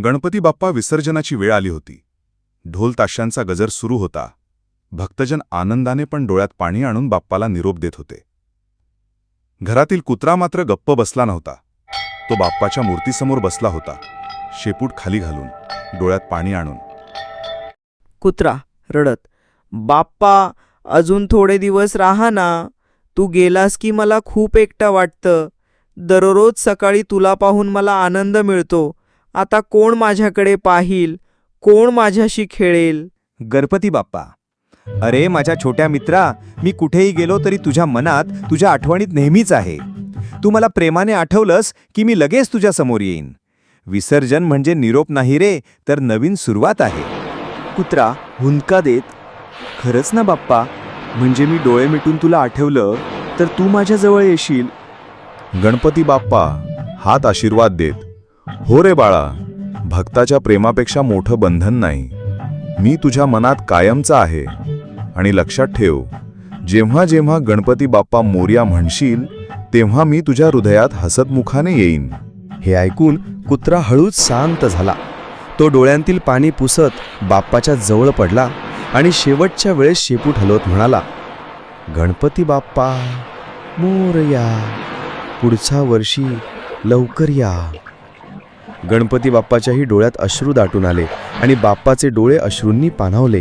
गणपती बाप्पा विसर्जनाची वेळ आली होती. ढोल ताशांचा गजर सुरू होता. भक्तजन आनंदाने पण डोळ्यात पाणी आणून बाप्पाला निरोप देत होते. घरातील कुत्रा मात्र गप्प बसला नव्हता. तो बाप्पाच्या मूर्तीसमोर बसला होता, शेपूट खाली घालून, डोळ्यात पाणी आणून. कुत्रा रडत, बाप्पा अजून थोडे दिवस राहा ना. तू गेलास की मला खूप एकटं वाटतं. दररोज सकाळी तुला पाहून मला आनंद मिळतो. आता कोण माझ्याकडे पाहील, कोण माझ्याशी खेळेल. गणपती बाप्पा, अरे माझ्या छोट्या मित्रा, मी कुठेही गेलो तरी तुझ्या मनात, तुझ्या आठवणीत नेहमीच आहे. तू मला प्रेमाने आठवलंस की मी लगेच तुझ्या समोर येईन. विसर्जन म्हणजे निरोप नाही रे, तर नवीन सुरुवात आहे. कुत्रा हुंदका देत, खरंच ना बाप्पा, म्हणजे मी डोळे मिटून तुला आठवलं तर तू माझ्याजवळ येशील. गणपती बाप्पा हात आशीर्वाद देत, हो रे बाळा, भक्ताच्या प्रेमापेक्षा मोठं बंधन नाही. मी तुझ्या मनात कायमचा आहे. आणि लक्षात ठेव, जेव्हा जेव्हा गणपती बाप्पा मोरया म्हणशील, तेव्हा मी तुझ्या हृदयात हसतमुखाने येईन. हे ऐकून कुत्रा हळूच शांत झाला. तो डोळ्यांतील पाणी पुसत बाप्पाच्या जवळ पडला आणि शेवटच्या वेळेस शेपूट हलवत म्हणाला, गणपती बाप्पा मोरया, पुढच्या वर्षी लवकर या. गणपती बाप्पाच्याही डोळ्यात अश्रू दाटून आले आणि बाप्पाचे डोळे अश्रूंनी पाणावले.